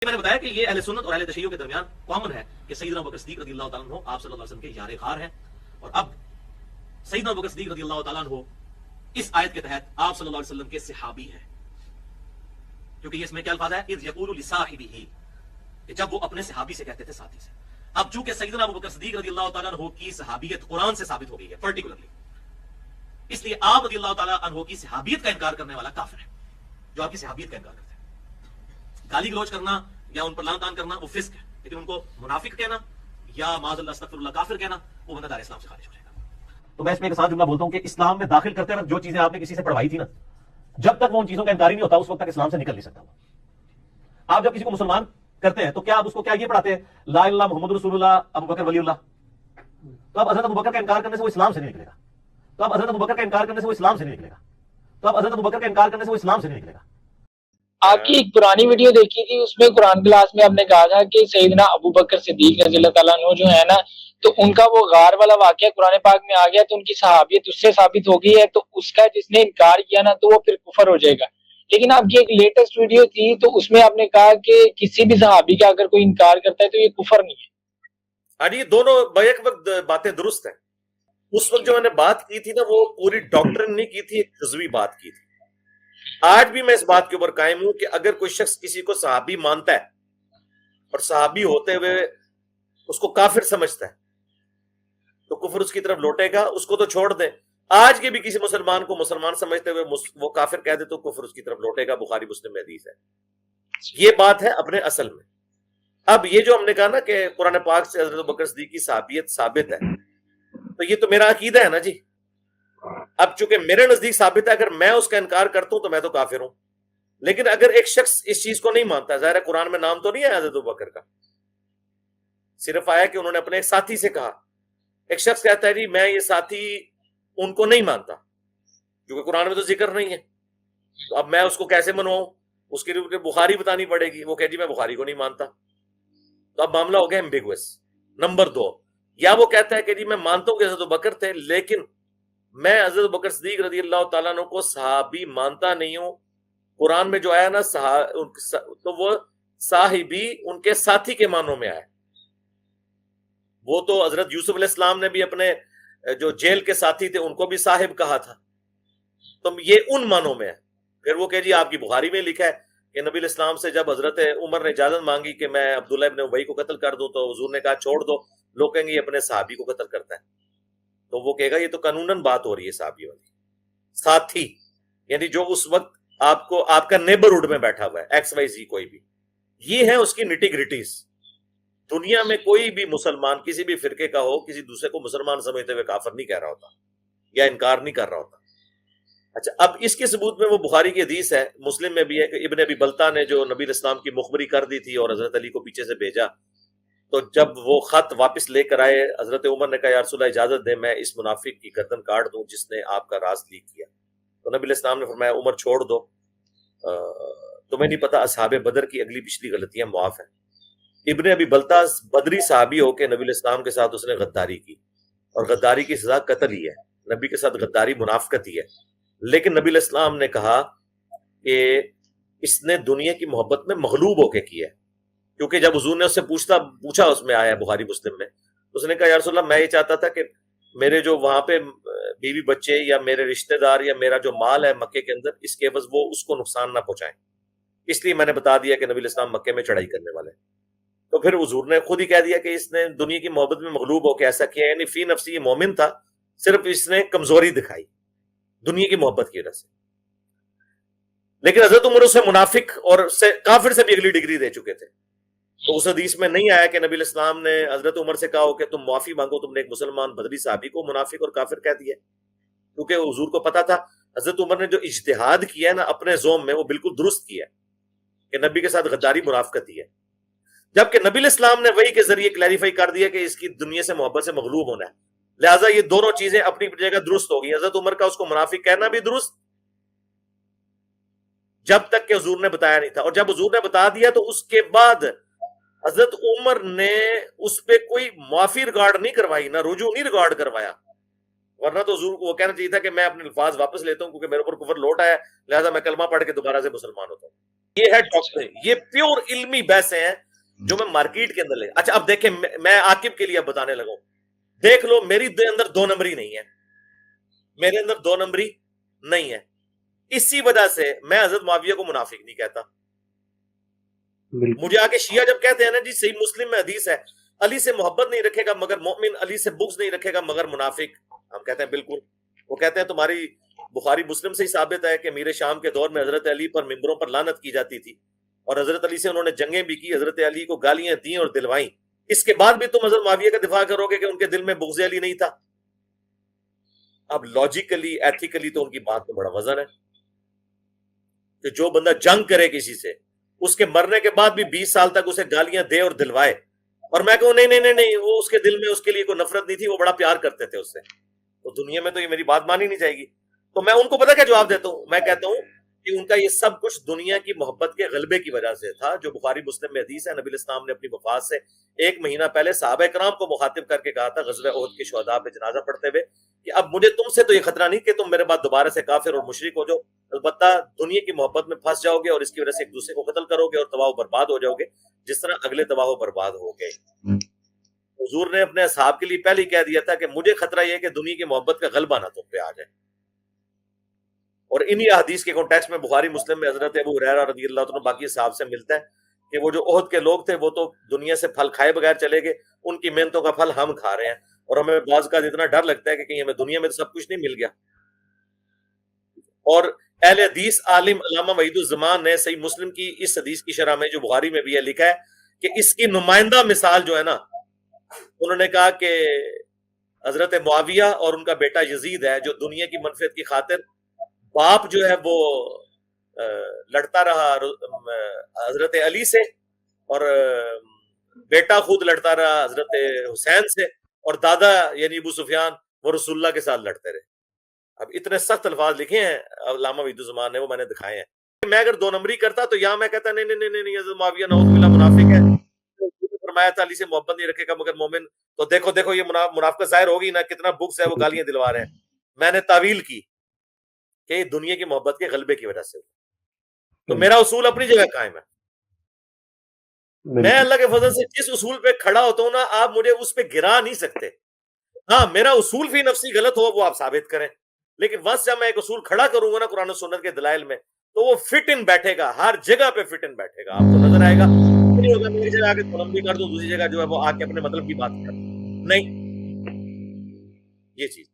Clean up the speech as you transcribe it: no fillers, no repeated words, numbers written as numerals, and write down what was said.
میں نے بتایا کہ یہ اہل سنت اور اہل تشیع کے درمیان کامن ہے کہ سیدنا ابوبکر صدیق رضی اللہ تعالیٰ عنہ آپ صلی اللہ علیہ وسلم کے یار غار ہیں، اور اب سیدنا ابوبکر صدیق رضی اللہ تعالیٰ عنہ اس آیت کے تحت آپ صلی اللہ علیہ وسلم کے صحابی ہیں، کیونکہ یہ اس میں کیا الفاظ ہے، اذ یقول لصاحبہ، کہ جب وہ اپنے صحابی سے کہتے تھے ساتھی سے۔ اب چونکہ سیدنا ابوبکر صدیق رضی اللہ تعالیٰ عنہ کی صحابیت قرآن سے ثابت ہو گئی ہے پرٹیکولرلی، اس لیے آپ رضی اللہ تعالیٰ عنہ کی صحابیت کا انکار کرنے والا کافر ہے، جو آپ کی صحابیت کا انکار کرتے ہیں۔ گالی گلوچ کرنا یا ان پر لعن طعن کرنا وہ فسق ہے، لیکن ان کو منافق کہنا یا معاذ اللہ استغفر اللہ کافر کہنا وہ بندہ دار اسلام سے خارج ہو جائے گا۔ تو میں اس میں ایک آسان جملہ بولتا ہوں کہ اسلام میں داخل کرتے وقت جو چیزیں آپ نے کسی سے پڑھوائی تھی نا، جب تک وہ ان چیزوں کا انکار نہیں ہوتا اس وقت تک اسلام سے نکل نہیں سکتا۔ آپ جب کسی کو مسلمان کرتے ہیں تو کیا آپ اس کو کیا یہ پڑھاتے ہیں لا الہ الا اللہ محمد رسول اللہ ابوبکر ولی اللہ؟ تو اب حضرت ابوبکر کا انکار کرنے سے وہ اسلام سے نہیں نکلے گا، تو اب حضرت ابوبکر کا انکار کرنے سے وہ اسلام سے نہیں نکلے گا، تو اب حضرت ابوبکر کا انکار کرنے سے وہ اسلام سے نہیں نکلے گا۔ آپ کی ایک پرانی ویڈیو دیکھی تھی، اس میں قرآن کلاس میں آپ نے کہا تھا کہ سیدنا ابوبکر صدیق رضی اللہ تعالیٰ عنہ جو ہے نا، تو ان کا وہ غار والا واقعہ قرآن پاک میں آ گیا تو ان کی صحابیت اس سے ثابت ہو گئی ہے، تو اس کا جس نے انکار کیا نا تو وہ پھر کفر ہو جائے گا۔ لیکن آپ کی ایک لیٹسٹ ویڈیو تھی تو اس میں آپ نے کہا کہ کسی بھی صحابی کا اگر کوئی انکار کرتا ہے تو یہ کفر نہیں ہے۔ ہاں جی، دونوں بیک وقت باتیں درست ہیں۔ اس وقت جو میں نے بات کی تھی نا وہ پوری ڈاکٹرن نہیں کی تھی، ایک جزوی بات کی تھی۔ آج بھی میں اس بات کے اوپر قائم ہوں کہ اگر کوئی شخص کسی کو صحابی مانتا ہے اور صحابی ہوتے ہوئے اس کو کافر سمجھتا ہے تو کفر اس کی طرف لوٹے گا، اس کو تو چھوڑ دیں۔ آج کے بھی کسی مسلمان کو مسلمان سمجھتے ہوئے وہ کافر کہہ دے تو کفر اس کی طرف لوٹے گا، بخاری مسلم میں حدیث ہے۔ یہ بات ہے اپنے اصل میں۔ اب یہ جو ہم نے کہا نا کہ قرآن پاک سے حضرت ابوبکر صدیق کی صحابیت ثابت ہے، تو یہ تو میرا عقیدہ ہے نا جی۔ اب چونکہ میرے نزدیک ثابت ہے، اگر میں اس کا انکار کرتا ہوں تو میں تو کافر ہوں۔ لیکن اگر ایک شخص اس چیز کو نہیں مانتا، ظاہر ہے قرآن میں نام تو نہیں ہے حضرت ابوبکر کا، صرف آیا کہ انہوں نے اپنے ایک ساتھی سے کہا۔ ایک شخص کہتا ہے جی میں یہ ساتھی ان کو نہیں مانتا کیونکہ قرآن میں تو ذکر نہیں ہے، تو اب میں اس کو کیسے منواؤں؟ اس کے لیے بخاری بتانی پڑے گی۔ وہ کہ جی میں بخاری کو نہیں مانتا، تو اب معاملہ ہو گیا ایمبیگوس۔ نمبر 2، یا وہ کہتا ہے کہ جی میں مانتا ہوں کہ حضرت ابوبکر تھے لیکن میں حضرت ابوبکر صدیق رضی اللہ تعالیٰ عنہ کو صحابی مانتا نہیں ہوں۔ قرآن میں جو آیا نا تو وہ صاحبی ان کے ساتھی کے معنوں میں آیا۔ وہ تو حضرت یوسف علیہ السلام نے بھی اپنے جو جیل کے ساتھی تھے ان کو بھی صاحب کہا تھا، تو یہ ان معنوں میں ہے۔ پھر وہ کہ جی آپ کی بخاری میں لکھا ہے کہ نبی علیہ السلام سے جب حضرت عمر نے اجازت مانگی کہ میں عبداللہ ابن ابی کو قتل کر دوں تو حضور نے کہا چھوڑ دو، لوگ کہیں گے یہ اپنے صحابی کو قتل کرتا ہے، تو وہ کہے گا یہ تو قانوناً بات ہو رہی ہے صحابی والی۔ ساتھی یعنی جو اس وقت آپ کا نیبرہڈ میں بیٹھا ہوا ہے، ایکس وائی زی کوئی بھی، یہ ہے اس کی نٹی گریٹیز۔ دنیا میں کوئی بھی مسلمان کسی بھی فرقے کا ہو کسی دوسرے کو مسلمان سمجھتے ہوئے کافر نہیں کہہ رہا ہوتا یا انکار نہیں کر رہا ہوتا۔ اچھا، اب اس کے ثبوت میں وہ بخاری کی حدیث ہے، مسلم میں بھی ہے کہ ابن ابی بلتہ نے جو نبی علیہ السلام کی مخبری کر دی تھی اور حضرت علی کو پیچھے سے بھیجا، تو جب وہ خط واپس لے کر آئے حضرت عمر نے کہا یا رسول اللہ اجازت دیں میں اس منافق کی گردن کاٹ دوں جس نے آپ کا راز لیک کیا، تو نبی علیہ السلام نے فرمایا عمر چھوڑ دو، تمہیں نہیں پتا اصحاب بدر کی اگلی پچھلی غلطیاں معاف ہیں۔ ابن ابی بلتہ بدری صحابی ہو کے نبی علیہ السلام کے ساتھ اس نے غداری کی، اور غداری کی سزا قتل ہی ہے، نبی کے ساتھ غداری منافقت ہی ہے، لیکن نبی علیہ السلام نے کہا کہ اس نے دنیا کی محبت میں مغلوب ہو کے کیا ہے، کیونکہ جب حضور نے اس سے پوچھا اس میں آیا بخاری مسلم میں، اس نے کہا یا رسول اللہ میں یہ چاہتا تھا کہ میرے جو وہاں پہ بیوی بچے یا میرے رشتہ دار یا میرا جو مال ہے مکے کے اندر اس کے عوض وہ اس کو نقصان نہ پہنچائیں، اس لیے میں نے بتا دیا کہ نبی علیہ السلام مکے میں چڑھائی کرنے والے ہیں۔ تو پھر حضور نے خود ہی کہہ دیا کہ اس نے دنیا کی محبت میں مغلوب ہو کے ایسا کیا، یعنی فی نفسی یہ مومن تھا، صرف اس نے کمزوری دکھائی دنیا کی محبت کی وجہ سے۔ لیکن حضرت عمر اسے منافق اور کافر سے بھی اگلی ڈگری دے چکے تھے، تو اس حدیث میں نہیں آیا کہ نبی علیہ السلام نے حضرت عمر سے کہا ہو کہ تم معافی مانگو، تم نے ایک مسلمان بدری صحابی کو منافق اور کافر کہہ دیا، کیونکہ حضور کو پتا تھا حضرت عمر نے جو اجتہاد کیا نا اپنے زوم میں وہ بالکل درست کیا کہ نبی کے ساتھ غداری منافقت ہی ہے، جبکہ نبی علیہ السلام نے وحی کے ذریعے کلیریفائی کر دیا کہ اس کی دنیا سے محبت سے مغلوب ہونا ہے، لہٰذا یہ دونوں چیزیں اپنی جگہ درست ہو گئی۔ حضرت عمر کا اس کو منافق کہنا بھی درست جب تک کہ حضور نے بتایا نہیں تھا، اور جب حضور نے بتا دیا تو اس کے بعد حضرت عمر نے اس پہ کوئی معافی ریکارڈ نہیں کروائی، نہ رجوع نہیں ریکارڈ کروایا، ورنہ تو حضور کو وہ کہنا چاہیے تھا کہ میں اپنے الفاظ واپس لیتا ہوں کیونکہ میرے اوپر کفر لوٹ آیا، لہٰذا میں کلمہ پڑھ کے دوبارہ سے مسلمان ہوتا ہوں۔ یہ ہے ڈاکٹر, یہ پیور علمی بحثیں ہیں جو میں مارکیٹ کے اندر لے. اچھا اب دیکھیں, میں عاقب کے لیے اب بتانے لگا ہوں, دیکھ لو میری اندر 2 نمبری نہیں ہے, میرے اندر 2 نمبری نہیں ہے. اسی وجہ سے میں حضرت معاویہ کو منافق نہیں کہتا. مجھے آگے شیعہ جب کہتے ہیں نا جی صحیح مسلم میں حدیث ہے علی سے محبت نہیں رکھے گا مگر مومن, علی سے بغض نہیں رکھے گا مگر منافق, ہم کہتے ہیں بالکل. وہ کہتے ہیں تمہاری بخاری مسلم سے ہی ثابت ہے کہ امیر شام کے دور میں حضرت علی پر ممبروں پر لعنت کی جاتی تھی اور حضرت علی سے انہوں نے جنگیں بھی کی, حضرت علی کو گالیاں دیں اور دلوائیں, اس کے بعد بھی تم حضرت معاویہ کا دفاع کرو گے کہ ان کے دل میں بغض علی نہیں تھا. اب لاجیکلی ایتھیکلی تو ان کی بات میں بڑا وزن ہے کہ جو بندہ جنگ کرے کسی سے, اس کے مرنے کے بعد بھی 20 سال تک اسے گالیاں دے اور دلوائے, اور میں کہوں نہیں وہ اس کے دل میں اس کے لیے کوئی نفرت نہیں تھی, وہ بڑا پیار کرتے تھے اس سے, تو دنیا میں تو یہ میری بات مانی نہیں جائے گی. تو میں ان کو پتہ کیا جواب دیتا ہوں, میں کہتا ہوں کہ ان کا یہ سب کچھ دنیا کی محبت کے غلبے کی وجہ سے تھا. جو بخاری مسلم میں حدیث ہے, نبی اسلام نے اپنی وفات سے 1 مہینہ پہلے صحابہ کرام کو مخاطب کر کے کہا تھا غزوہ احد کے شہداء پہ جنازہ پڑھتے ہوئے کہ اب مجھے تم سے تو یہ خطرہ نہیں کہ تم میرے بعد دوبارہ سے کافر اور مشرک ہو جاؤ, البتہ دنیا کی محبت میں پھنس جاؤ گے اور اس کی وجہ سے ایک دوسرے کو قتل کرو گے اور تباہ و برباد ہو جاؤ گے جس طرح اگلے تباہ و برباد ہو گئے. حضور نے اپنے اصحاب کے لیے پہلے ہی کہہ دیا تھا کہ مجھے خطرہ یہ ہے کہ دنیا کی محبت کا غلبہ نہ تم پہ آ جائے. اور انہی احادیث کے کانٹیکسٹ میں بخاری مسلم میں حضرت ابو ہریرہ رضی اللہ عنہ باقی صحابہ سے ملتا ہے کہ وہ جو احد کے لوگ تھے وہ تو دنیا سے پھل کھائے بغیر چلے گئے, ان کی محنتوں کا پھل ہم کھا رہے ہیں, اور ہمیں بعض کا اتنا ڈر لگتا ہے کہ کہیں ہمیں دنیا میں تو سب کچھ نہیں مل گیا. اور اہل حدیث عالم علامہ وحید الزمان نے صحیح مسلم کی اس حدیث کی شرح میں جو بخاری میں بھی ہے لکھا ہے کہ اس کی نمائندہ مثال جو ہے نا, انہوں نے کہا کہ حضرت معاویہ اور ان کا بیٹا یزید ہے جو دنیا کی منفعت کی خاطر باپ جو ہے وہ لڑتا رہا حضرت علی سے, اور بیٹا خود لڑتا رہا حضرت حسین سے, اور دادا یعنی ابو سفیان وہ رسول اللہ کے ساتھ لڑتے رہے. اب اتنے سخت الفاظ لکھے ہیں علامہ وحید الزمان نے, وہ میں نے دکھائے ہیں. میں اگر 2 نمبری کرتا تو یہاں میں کہتا نہیں حضرت معاویہ نعوذ باللہ منافق ہے, فرمایا تھا علی سے محبت نہیں رکھے گا مگر مومن, تو دیکھو یہ منافقت ظاہر ہوگی نا, کتنا بغض ہے, وہ گالیاں دلوا رہے ہیں. میں نے تعویل کی کہ یہ دنیا کی محبت کے غلبے کی وجہ سے ہوا. تو میرا اصول اپنی جگہ قائم ہے. میں اللہ کے فضل سے جس اصول پہ کھڑا ہوتا ہوں نا, آپ مجھے اس پہ گرا نہیں سکتے. ہاں میرا اصول فی نفسی غلط ہو وہ آپ ثابت کریں, لیکن بس جب میں ایک اصول کھڑا کروں گا نا قرآن و سنت کے دلائل میں, تو وہ فٹ ان بیٹھے گا, ہر جگہ پہ فٹ ان بیٹھے گا. آپ کو نظر آئے گا نہیں ہوگا میری جگہ آگے قلم بھی کر دو, دوسری جگہ جو ہے وہ آ کے اپنے مطلب کی بات کر, نہیں یہ چیز